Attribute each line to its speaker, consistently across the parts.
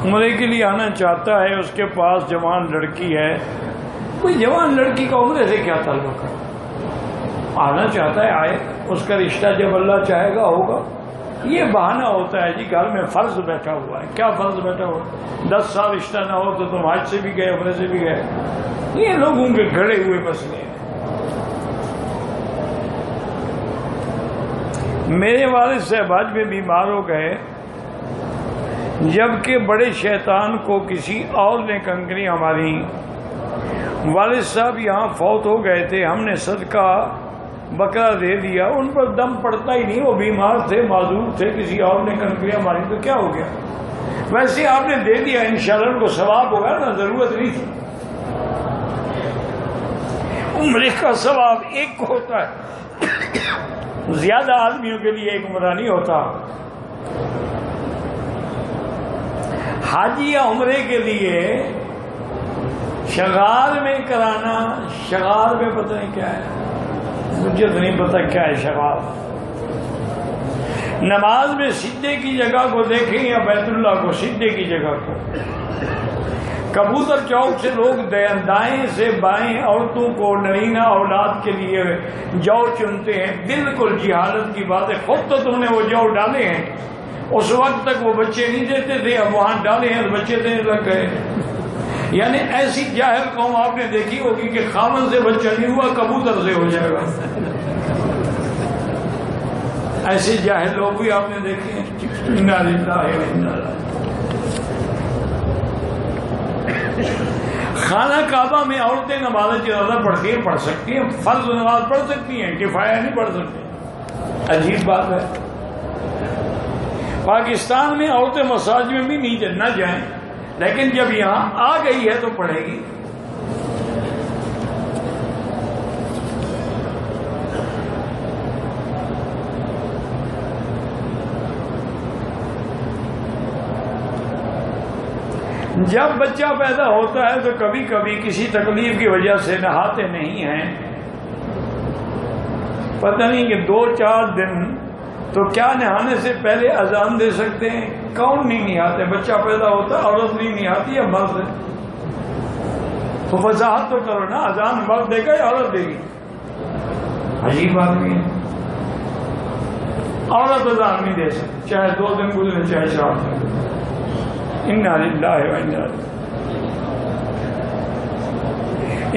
Speaker 1: عمرے کے لیے آنا چاہتا ہے، اس کے پاس جوان لڑکی ہے، کوئی جوان لڑکی کا عمرے سے کیا تعلق ہے؟ آنا چاہتا ہے آئے، اس کا رشتہ جب اللہ چاہے گا ہوگا۔ یہ بہانہ ہوتا ہے جی گھر میں فرض بیٹھا ہوا ہے۔ کیا فرض بیٹھا ہوا ہے؟ 10 سال رشتہ نہ ہو تو تم حج سے بھی گئے، عمرے سے بھی گئے۔ یہ لوگوں کے گھڑے ہوئے مسئلے ہیں۔ میرے والد صاحب حج میں بیمار ہو گئے، جبکہ بڑے شیطان کو کسی اور نے کنکریاں ماری۔ والد صاحب یہاں فوت ہو گئے تھے، ہم نے صدقہ بکرا دے دیا، ان پر دم پڑتا ہی نہیں، وہ بیمار تھے، معذور تھے، کسی اور نے کنکریاں ماری تو کیا ہو گیا؟ ویسے آپ نے دے دیا، انشاءاللہ ان کو ثواب ہوگا نا، ضرورت نہیں تھی۔ عمرے کا ثواب ایک کو ہوتا ہے، زیادہ آدمیوں کے لیے ایک عمرہ نہیں ہوتا۔ حج یا عمرے کے لیے شغال میں کرانا، شغال میں پتہ نہیں کیا ہے، مجھے تو نہیں پتہ کیا ہے شغال۔ نماز میں سجدے کی جگہ کو دیکھیں یا بیت اللہ کو، سجدے کی جگہ کو۔ کبوتر چوک سے لوگ دائیں سے بائیں عورتوں کو نرینہ اولاد کے لیے جو چنتے ہیں، بالکل جہالت کی بات ہے۔ خود تو تم نے وہ جو ڈالے ہیں، اس وقت تک وہ بچے نہیں دیتے تھے، اب وہاں ڈالے ہیں تو بچے دینے لگ گئے۔ یعنی ایسی جاہل قوم آپ نے دیکھی ہوگی کہ خامن سے بچہ نہیں ہوا کبوتر سے ہو جائے گا۔ ایسے جاہل لوگ بھی آپ نے دیکھے ہیں۔ انا للہ و انا الیہ۔ خانہ کعبہ میں عورتیں نماز جنازہ پڑھتی ہیں، پڑھ سکتی ہیں، فرض نماز پڑھ سکتی ہیں، کفایہ نہیں پڑھ سکتی۔ عجیب بات ہے۔ پاکستان میں عورتیں مساجد میں بھی نہیں نہ جائیں، لیکن جب یہاں آ گئی ہے تو پڑھے گی۔ جب بچہ پیدا ہوتا ہے تو کبھی کبھی کسی تکلیف کی وجہ سے نہاتے نہیں ہیں، پتہ نہیں کہ 2-4 دن، تو کیا نہانے سے پہلے اذان دے سکتے ہیں؟ کون نہیں نہاتے؟ بچہ پیدا ہوتا ہے، عورت نہیں نہاتی یا مرد؟ تو وضاحت تو کرو نا، اذان مرد دے گا یا عورت دے گی؟ عجیب بات نہیں ہے۔ عورت اذان نہیں دے سکتی، چاہے 2 دن گزرے چاہے 4 دن۔ انا للہ و انا الیہ۔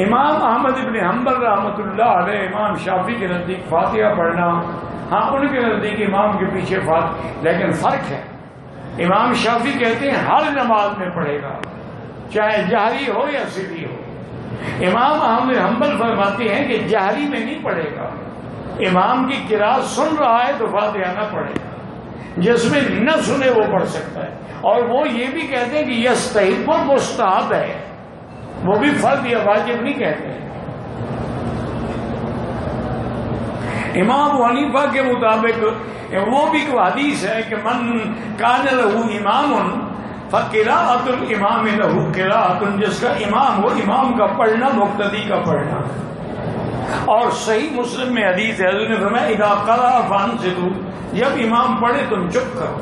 Speaker 1: امام احمد ابن حنبل رحمۃ اللہ علیہ، امام شافعی کے نزدیک فاتحہ پڑھنا، ہاں ان کے نزدیک امام کے پیچھے فاتحہ، لیکن فرق ہے۔ امام شافعی کہتے ہیں ہر نماز میں پڑھے گا، چاہے جہری ہو یا سری ہو۔ امام احمد حنبل فرماتے ہیں کہ جہری میں نہیں پڑھے گا، امام کی قرات سن رہا ہے تو فاتحہ نہ پڑھے گا، جس میں نہ سنے وہ پڑھ سکتا ہے۔ اور وہ یہ بھی کہتے ہیں کہ یستحب مستحب ہے، وہ بھی فرض یا واجب نہیں کہتے ہیں۔ امام ابو حنیفہ کے مطابق وہ بھی کوئی حدیث ہے کہ من کان لہ امام فقراءۃ الامام لہ قراءۃ، جس کا امام ہو، امام کا پڑھنا مقتدی کا پڑھنا۔ اور صحیح مسلم میں حدیث ہے، حضور نے فرمایا اذا قرأ فانصتوا، جب امام پڑھے تم چپ کرو۔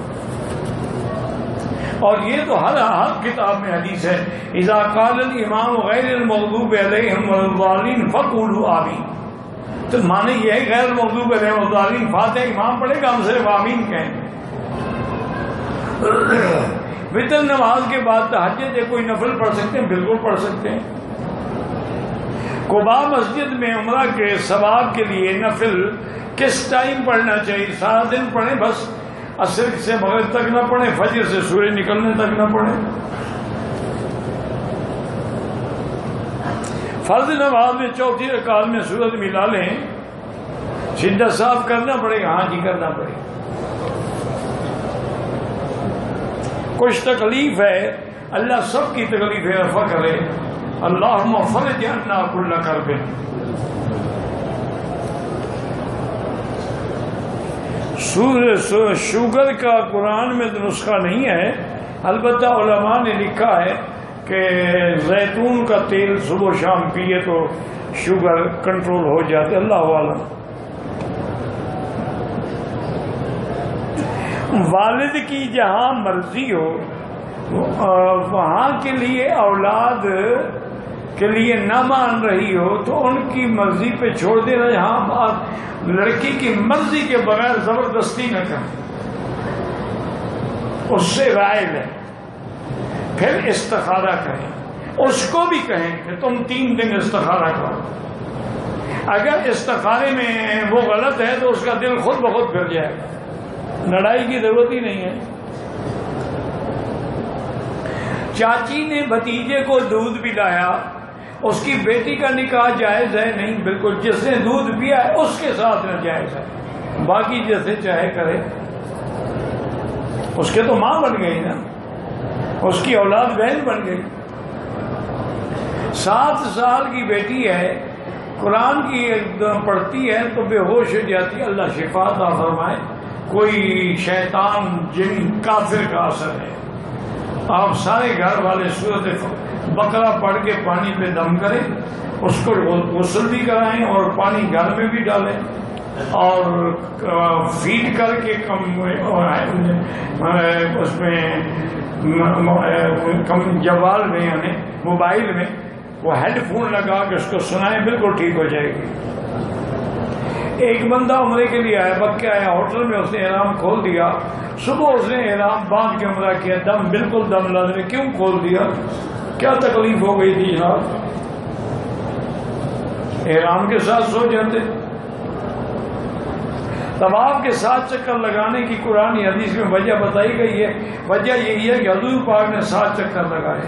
Speaker 1: اور یہ تو ہر کتاب میں حدیث ہے، اذا قال الامام غیر المغضوب علیہم ولا الضالین فقولوا آمین۔ تو معنی یہ ہے غیر المغضوب علیہم ولا الضالین، فاتحہ امام پڑھے گا، ہم صرف آمین کہیں گے۔ وتر نماز کے بعد تہجد یا کوئی نفل پڑھ سکتے ہیں؟ بالکل پڑھ سکتے ہیں۔ قباء مسجد میں عمرہ کے ثواب کے لیے نفل کس ٹائم پڑھنا چاہیے؟ سارا دن پڑھیں، بس عصر سے مغرب تک نہ پڑھیں، فجر سے سورج نکلنے تک نہ پڑھیں۔ فرض نماز میں 4تھی رکعت میں سورج ملا لیں، سجدہ صاف کرنا پڑے گا؟ ہاں جی کرنا پڑے گا۔ کچھ تکلیف ہے، اللہ سب کی تکلیف رفع کرے، اللہم فرج عنا کل کرب۔ شوگر کا قرآن میں تو نسخہ نہیں ہے، البتہ علماء نے لکھا ہے کہ زیتون کا تیل صبح و شام پیے تو شوگر کنٹرول ہو جاتے، اللہ عالم۔ والد کی جہاں مرضی ہو وہاں کے لیے اولاد کے لیے نہ مان رہی ہو تو ان کی مرضی پہ چھوڑ دینا، جہاں لڑکی کی مرضی کے بغیر زبردستی نہ کریں، اس سے رائے لیں، پھر استخارہ کریں، اس کو بھی کہیں کہ تم 3 دن استخارہ کرو، اگر استخارے میں وہ غلط ہے تو اس کا دل خود بخود پھر جائے گا، لڑائی کی ضرورت ہی نہیں ہے۔ چاچی نے بھتیجے کو دودھ پلایا، اس کی بیٹی کا نکاح جائز ہے؟ نہیں، بالکل، جس نے دودھ پیا ہے اس کے ساتھ ناجائز ہے، باقی جیسے چاہے کرے، اس کے تو ماں بن گئی نا، اس کی اولاد بہن بن گئی۔ 7 سال کی بیٹی ہے، قرآن کی پڑھتی ہے تو بے ہوش ہو جاتی ہے، اللہ شفا عطا فرمائے، کوئی شیطان جن کافر کا اثر ہے۔ آپ سارے گھر والے سورت بقرہ پڑھ کے پانی پہ دم کریں، اس کو غسل بھی کرائیں اور پانی گھر میں بھی ڈالیں، اور فیڈ کر کے اس میں جوال میں یعنی موبائل میں وہ ہیڈ فون لگا کے اس کو سنائیں، بالکل ٹھیک ہو جائے گی۔ ایک بندہ عمرے کے لیے آیا، مکہ آیا، ہوٹل میں اس نے احرام کھول دیا، صبح اس نے احرام باندھ کے عمرہ کیا، دم بالکل دم لازمی، کیوں کھول دیا؟ کیا تکلیف ہو گئی تھی جناب؟ احرام کے ساتھ سو جاتے۔ طواف کے ساتھ چکر لگانے کی قرآن حدیث میں وجہ بتائی گئی ہے، وجہ یہی ہے کہ حضور پاک نے 7 چکر لگائے،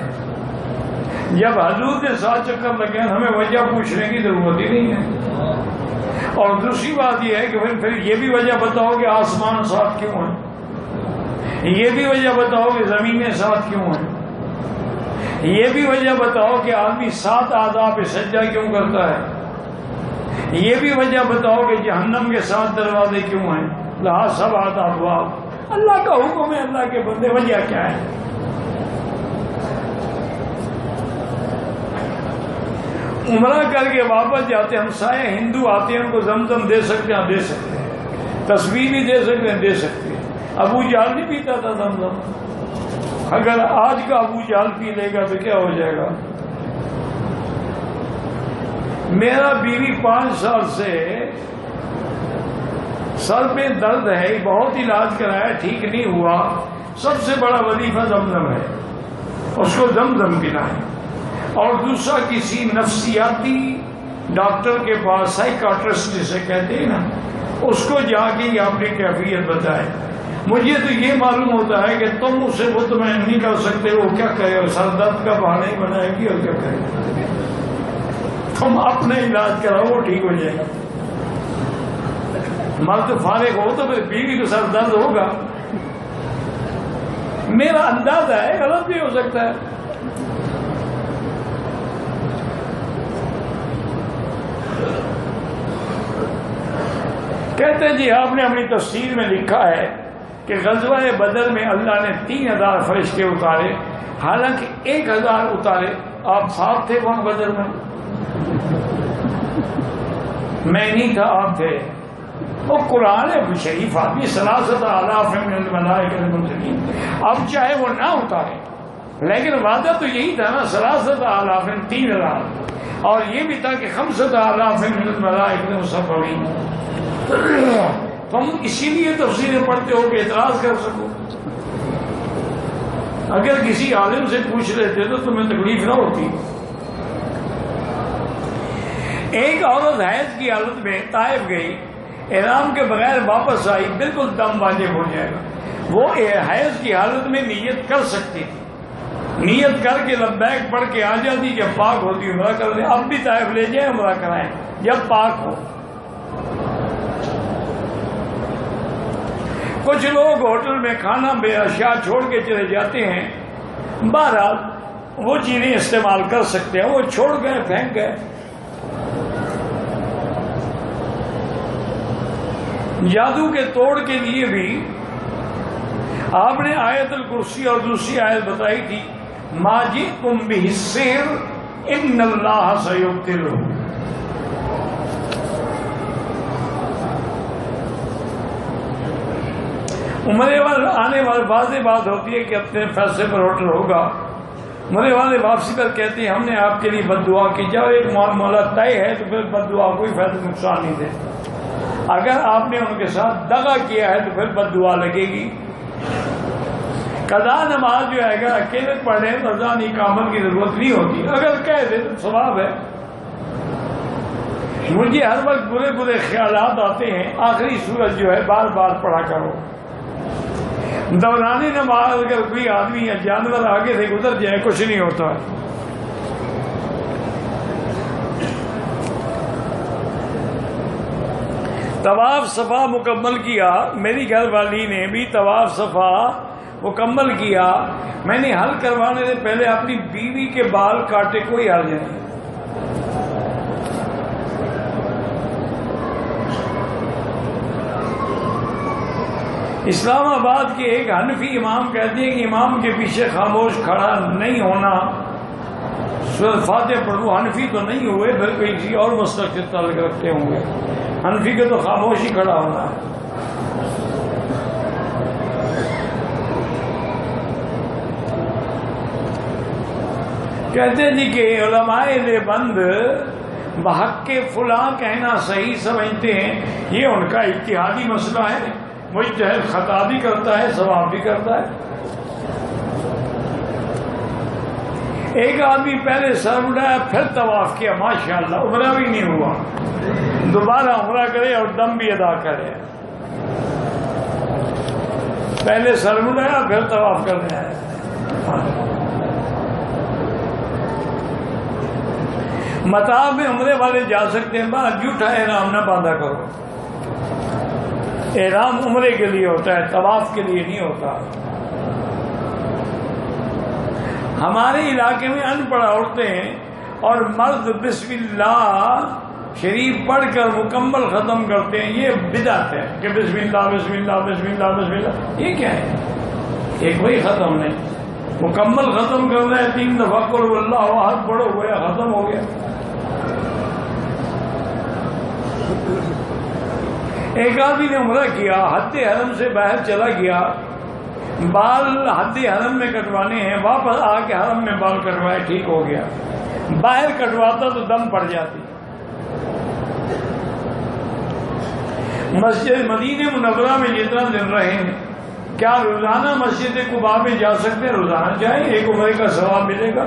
Speaker 1: جب حضور نے 7 چکر لگائے ہمیں وجہ پوچھنے کی ضرورت ہی نہیں ہے۔ اور دوسری بات یہ ہے کہ پھر یہ بھی وجہ بتاؤ کہ آسمان 7 کیوں ہیں، یہ بھی وجہ بتاؤ کہ زمینیں 7 کیوں ہیں، یہ بھی وجہ بتاؤ کہ آدمی 7 اعضاء پہ سجدہ کیوں کرتا ہے، یہ بھی وجہ بتاؤ کہ جہنم کے 7 دروازے کیوں ہیں، لہا 7 ابواب۔ اللہ کا حکم ہے، اللہ کے بندے، وجہ کیا ہے؟ عمرہ کر کے واپس جاتے، ہم سائے ہندو آتے ہیں، ان کو زمزم دے سکتے ہیں، دے سکتے ہیں، تسبیح بھی دے سکتے ہیں، دے سکتے ہیں۔ ابو جہل نہیں پیتا تھا زمزم، اگر آج کا ابو جہل پی لے گا تو کیا ہو جائے گا؟ میرا بیوی 5 سال سے سر میں درد ہے، بہت علاج کرایا، ٹھیک نہیں ہوا، سب سے بڑا وظیفہ زمزم ہے، اس کو زمزم پلائیں۔ اور دوسرا کسی نفسیاتی ڈاکٹر کے پاس، سائیکاٹرسٹ جسے کہتے ہیں نا، اس کو جا کے یہ اپنی کیفیت بتائے۔ مجھے تو یہ معلوم ہوتا ہے کہ تم اسے مطمئن نہیں کر سکتے، وہ کیا کہے، سر درد کا بہانہ ہی بنائے گی اور کیا کہے، تم اپنا علاج کراؤ، وہ ٹھیک ہو جائے گا۔ مرد فارغ ہو تو پھر بیوی کو سر درد ہوگا، میرا اندازہ ہے، غلط بھی ہو سکتا ہے۔ کہتے ہیں جی آپ نے اپنی تفسیر میں لکھا ہے کہ غزوہ بدر میں اللہ نے 3000 فرشتے اتارے، حالانکہ 1000 اتارے، آپ ساتھ تھے وہاں بدر میں؟ میں نہیں تھا، آپ تھے۔ وہ قرآن ہے شریف، آدمی 3,000 من الملائکۃ المنزلین، اب چاہے وہ نہ اتارے، لیکن وعدہ تو یہی تھا نا، 3,000 3,000، اور یہ بھی تھا کہ 5,000 من الملائکۃ المصومین۔ تم اسی لیے تفسیریں پڑھتے ہو کہ اعتراض کر سکو، اگر کسی عالم سے پوچھ لیتے تو تمہیں تکلیف نہ ہوتی۔ ایک عورت حیض کی حالت میں طائف گئی، احرام کے بغیر واپس آئی، بالکل دم واجب ہو جائے گا۔ وہ حیض کی حالت میں نیت کر سکتی تھی، نیت کر کے لبیک پڑھ کے آ جاتی، جب پاک ہوتی عمرہ کر لیں۔ اب بھی طائف لے جائیں، عمرہ کرائیں جب پاک ہو۔ کچھ لوگ ہوٹل میں کھانا بے اشیاء چھوڑ کے چلے جاتے ہیں، بہرحال وہ چیزیں استعمال کر سکتے ہیں، وہ چھوڑ گئے، پھینک گئے۔ جادو کے توڑ کے لیے بھی آپ نے آیت الکرسی اور دوسری آیت بتائی تھی، ما جئتم بہ السحر ان اللہ سیبطلہ۔ عمرے والے آنے والے واضح بات ہوتی ہے کہ اپنے فیصلے پر ہوٹل ہوگا. عمرے والے واپسی پر کہتے ہیں ہم نے آپ کے لیے بد دعا کی. جب ایک معاملہ طے ہے تو پھر بد دعا کوئی فائدہ نقصان نہیں دیتا. اگر آپ نے ان کے ساتھ دغا کیا ہے تو پھر بد دعا لگے گی. قضا نماز جو ہے اگر اکیلے پڑھیں تو اذان اقامت کی ضرورت نہیں ہوتی. اگر کہہ دے تو ثواب ہے. مجھے ہر وقت برے برے خیالات آتے ہیں. آخری سورج جو ہے بار بار پڑھا کرو. دورانی نماز اگر کوئی آدمی یا جانور آگے سے گزر جائے کچھ نہیں ہوتا. طواف صفا مکمل کیا. میری گھر والی نے بھی طواف صفا مکمل کیا. میں نے حل کروانے سے پہلے اپنی بیوی کے بال کاٹے, کوئی حرج نہیں. اسلام آباد کے ایک حنفی امام کہتے ہیں کہ امام کے پیچھے خاموش کھڑا نہیں ہونا. سورۃ فاتحہ پڑھو. حنفی تو نہیں ہوئے, پھر کسی اور مسلک سے تعلق رکھتے ہوں گے. حنفی کے تو خاموش ہی کھڑا ہونا ہے. کہتے ہیں جی کہ علماء دیوبند بحق فلاں کہنا صحیح سمجھتے ہیں. یہ ان کا اجتہادی مسئلہ ہے. مجتہد خطا بھی کرتا ہے, ثواب بھی کرتا ہے. ایک آدمی پہلے سر اٹھایا پھر طواف کیا, ماشاءاللہ عمرہ بھی نہیں ہوا. دوبارہ عمرہ کرے اور دم بھی ادا کرے. پہلے سر اٹھایا پھر طواف کرنے آئے. مطاف میں عمرے والے جا سکتے ہیں, بس جھوٹا احرام نہ باندھا کرو. احرام عمرے کے لیے ہوتا ہے, طواف کے لیے نہیں ہوتا. ہمارے علاقے میں ان پڑھ عورتیں اور مرد بسم اللہ شریف پڑھ کر مکمل ختم کرتے ہیں. یہ بدعت ہے کہ بسم اللہ بسم اللہ بسم اللہ بسم اللہ. یہ کیا ہے؟ ایک وہی ختم نہیں, مکمل ختم کرنا ہے. 3 دفعہ قل ہو اللہ احد پڑھو, گویا ختم ہو گیا. ایک آدمی نے عمرہ کیا, حد حرم سے باہر چلا گیا, بال حد حرم میں کٹوانے ہیں, واپس آ کے حرم میں بال کٹوائے, ٹھیک ہو گیا. باہر کٹواتا تو دم پڑ جاتی. مسجد مدینہ منورہ میں جتنا دن رہے ہیں, کیا روزانہ مسجد قباء میں جا سکتے ہیں؟ روزانہ جائیں, ایک عمرے کا ثواب ملے گا.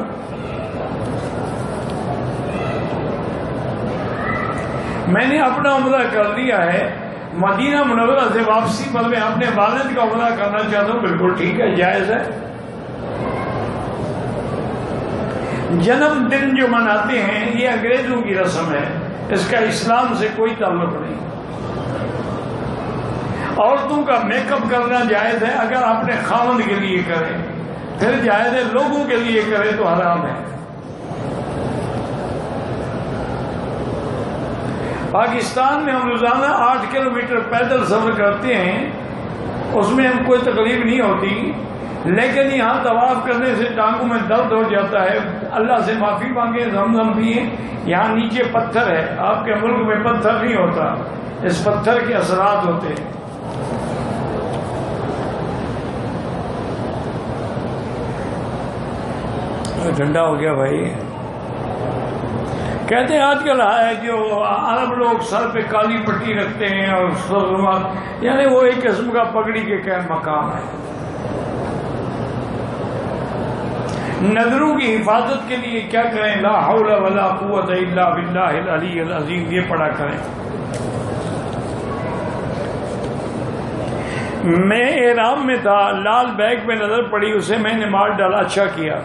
Speaker 1: میں نے اپنا عمرہ کر لیا ہے. مدینہ منورہ سے واپسی پر میں اپنے والد کا عمرہ کرنا چاہتا ہوں. بالکل ٹھیک ہے, جائز ہے. جنم دن جو مناتے ہیں یہ انگریزوں کی رسم ہے, اس کا اسلام سے کوئی تعلق نہیں. عورتوں کا میک اپ کرنا جائز ہے اگر اپنے خاوند کے لیے کریں, پھر جائز ہے لوگوں کے لیے کریں تو حرام ہے. پاکستان میں ہم روزانہ 8 کلومیٹر پیدل سفر کرتے ہیں, اس میں ہم کوئی تکلیف نہیں ہوتی. لیکن یہاں طواف کرنے سے ٹانگوں میں درد ہو جاتا ہے. اللہ سے معافی مانگے, زمزم پیے. یہاں نیچے پتھر ہے, آپ کے ملک میں پتھر نہیں ہوتا, اس پتھر کے اثرات ہوتے ہیں. ٹھنڈا ہو گیا بھائی. کہتے ہیں آج کل ہے جو عرب لوگ سر پہ کالی پٹی رکھتے ہیں اور سرما, یعنی وہ ایک قسم کا پگڑی کے مقام ہے. نظروں کی حفاظت کے لیے کیا کریں؟ لا حول ولا قوت الا باللہ العلی العظیم, یہ پڑھا کریں. میں احرام میں تھا, لال بیگ میں نظر پڑی, اسے میں نے مار ڈالا. اچھا کیا.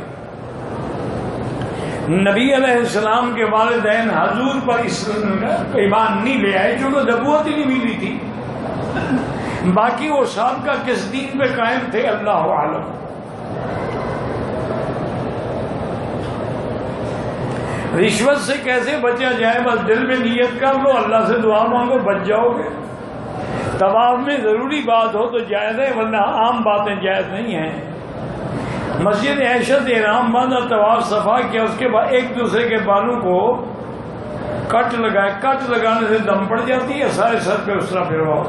Speaker 1: نبی علیہ السلام کے والدین حضور پر ایمان نہیں لے آئے کیونکہ نبوت ہی نہیں ملی تھی. باقی وہ سابقہ کس دین پہ قائم تھے اللہ عالم. رشوت سے کیسے بچا جائے؟ بس دل میں نیت کر لو, اللہ سے دعا مانگو, بچ جاؤ گے. طواف میں ضروری بات ہو تو جائز ہے, ورنہ عام باتیں جائز نہیں ہیں. مسجد عائشہ سے احرام باندھا, طواف صفا کیا, اس کے بعد ایک دوسرے کے بالوں کو کٹ لگائے. کٹ لگانے سے دم پڑ جاتی ہے, سارے سر پہ اس طرح پھرواؤ.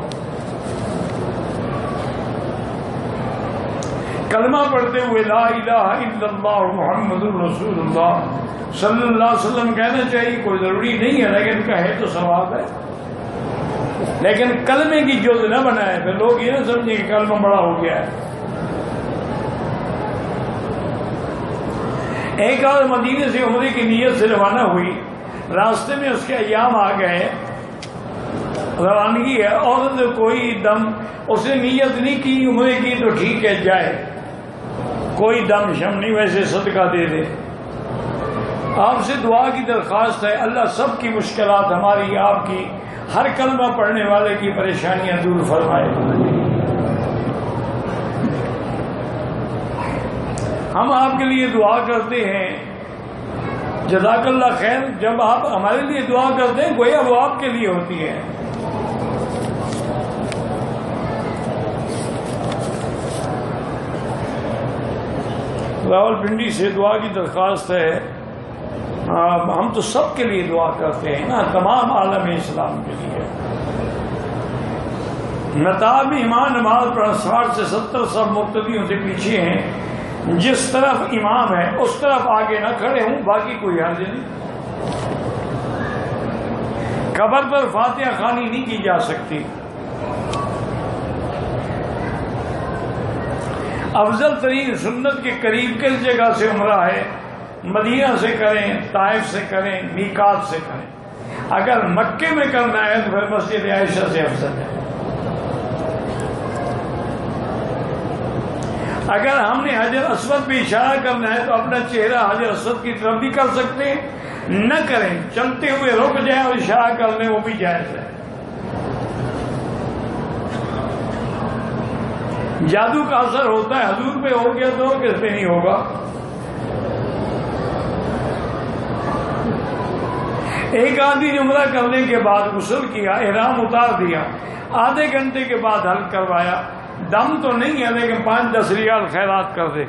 Speaker 1: کلمہ پڑھتے ہوئے لا الہ الا اللہ محمد الرسول اللہ صلی اللہ علیہ وسلم کہنا چاہیے، کوئی ضروری نہیں ہے، لیکن کہے تو ثواب ہے۔ لیکن کلمے کی جز نہ بنائے، پھر لوگ یہ نہ سمجھیں کہ کلمہ بڑا ہو گیا ہے۔ ایک آدمی مدینے سے عمرے کی نیت سے روانہ ہوئی، راستے میں اس کے ایام آ گئے، روانگی ہے، اور کوئی دم اس نے نیت نہیں کی عمرے کی تو ٹھیک ہے جائے، کوئی دم شم نہیں، ویسے صدقہ دے دے۔ آپ سے دعا کی درخواست ہے، اللہ سب کی مشکلات ہماری آپ کی، ہر کلمہ پڑھنے والے کی پریشانیاں دور فرمائے۔ ہم آپ کے لیے دعا کرتے ہیں، جزاک اللہ خیر۔ جب آپ ہمارے لیے دعا کرتے ہیں گویا وہ آپ کے لیے ہوتی ہے۔ راولپنڈی سے دعا کی درخواست ہے، ہم تو سب کے لیے دعا کرتے ہیں نا، تمام عالم اسلام کے لیے۔ نتاب امام نماز پر 60 سے 70 سب مقتدیوں سے پیچھے ہیں، جس طرف امام ہے اس طرف آگے نہ کھڑے ہوں، باقی کوئی حرج نہیں۔ قبر پر فاتحہ خوانی نہیں کی جا سکتی۔ افضل ترین سنت کے قریب کس جگہ سے عمرہ ہے؟ مدینہ سے کریں، طائف سے کریں، میقات سے کریں۔ اگر مکے میں کرنا ہے تو پھر مسجد عائشہ سے افضل ہے۔ اگر ہم نے حجر اسود پہ اشارہ کرنا ہے تو اپنا چہرہ حجر اسود کی طرف بھی کر سکتے ہیں، نہ کریں، چلتے ہوئے رک جائیں اور اشارہ کر لیں، وہ بھی جائز ہے۔ جادو کا اثر ہوتا ہے، حضور پہ ہو گیا تو کس پہ نہیں ہوگا؟ ایک آدمی نے عمرہ کرنے کے بعد غسل کیا، احرام اتار دیا، آدھے گھنٹے کے بعد حلق کروایا، دم تو نہیں ہے لیکن 5-10 ریال خیرات کر دے۔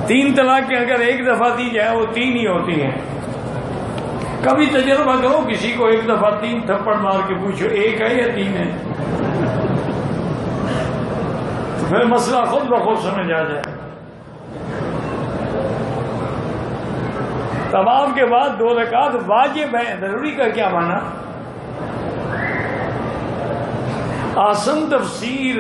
Speaker 1: 3 طلاقیں اگر ایک دفعہ دی جائے وہ 3 ہی ہوتی ہیں۔ کبھی تجربہ کرو، کسی کو ایک دفعہ 3 تھپڑ مار کے پوچھو ایک ہے یا 3 ہے، پھر مسئلہ خود بخود سمجھ آ جائے۔ طواف کے بعد 2 رکعت واجب ہے، ضروری کا کیا مانا؟ آسن تفسیر،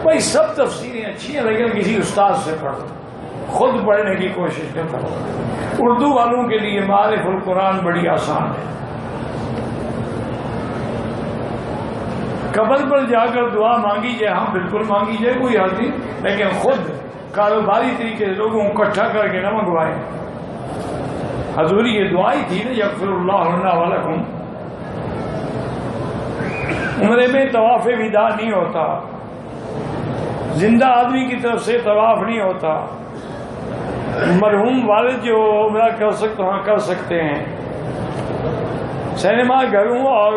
Speaker 1: بھائی سب تفسیریں اچھی ہیں لیکن کسی استاد سے پڑھو، خود پڑھنے کی کوشش نہ کرو۔ اردو والوں کے لیے معارف القرآن بڑی آسان ہے۔ قبر پر جا کر دعا مانگی جائے، ہاں بالکل مانگی جائے، کوئی حرج نہیں، لیکن خود کاروباری طریقے سے لوگوں کو اکٹھا کر کے نہ منگوائے۔ حضور یہ دعا ہی تھی نا، یغفر اللہ لنا ولکم۔ عمرے میں طواف وداع نہیں ہوتا، زندہ آدمی کی طرف سے طواف نہیں ہوتا۔ مرحوم والد جو عمرہ کر سکتے ہاں کر سکتے ہیں۔ سینما گھروں اور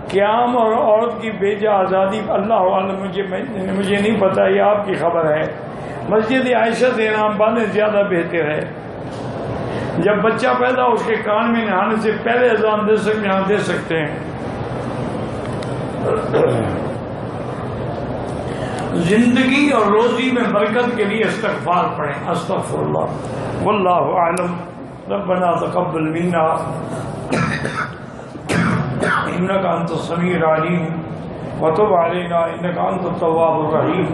Speaker 1: قیام اور عورت کی بیجا آزادی، اللہ عالم، مجھے نہیں پتا، یہ آپ کی خبر ہے۔ مسجد عائشہ سے احرام باندھنے زیادہ بہتر ہے۔ جب بچہ پیدا اس کے کان میں نہانے سے پہلے اذان دے سکتے ہیں۔ زندگی اور روزی میں برکت کے لیے استغفار پڑھیں، استغفر اللہ، واللہ اعلم۔ ربنا تقبل منا انك انت السميع العليم وتب علينا انك انت التواب الرحيم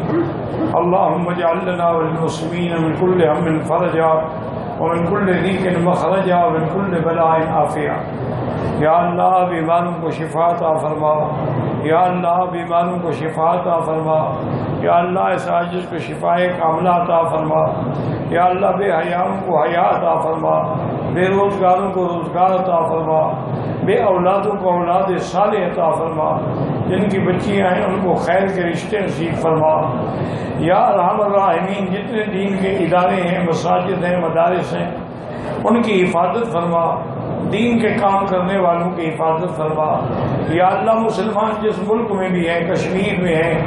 Speaker 1: اللهم اجعل لنا وللمسلمين من كل هم فرجا ومن كل ضيق مخرجا ومن كل بلاء عافيا۔ یا اللہ بیماروں کو شفا عطا فرما، یا اللہ بیماروں کو شفا عطا فرما، یا اللہ اس عاجز کو شفائے کاملہ عطا فرما، یا اللہ بے حیاؤں کو حیا عطا فرما، بے روزگاروں کو روزگار عطا فرما، بے اولادوں کو اولاد صالح عطا فرما، جن کی بچیاں ہیں ان کو خیر کے رشتے نصیب فرما۔ یا ارحم الراحمین، جتنے دین کے ادارے ہیں، مساجد ہیں، مدارس ہیں، ان کی حفاظت فرما، دین کے کام کرنے والوں کی حفاظت فرما۔ یا اللہ مسلمان جس ملک میں بھی ہیں، کشمیر میں ہیں،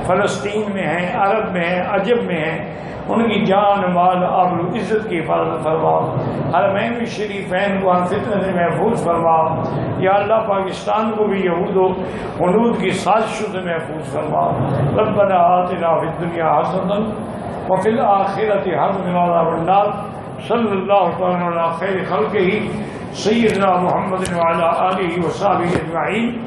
Speaker 1: فلسطین میں ہیں، عرب میں ہیں، عجب میں ہیں، ان کی جان مال آبرو عزت کی حفاظت فرما۔ حرمین شریفین کو ہر فتنے سے محفوظ فرما۔ یا اللہ پاکستان کو بھی یہود و حنود کی سازشوں سے محفوظ فرما۔ ربنا آتنا فی الدنیا حسنۃ وفی الآخرۃ حسنۃ وقنا عذاب النار۔ صلی اللہ تعالی علی خیر خلقہ سیدنا محمد وعلی آلہ وصحبہ اجمعین۔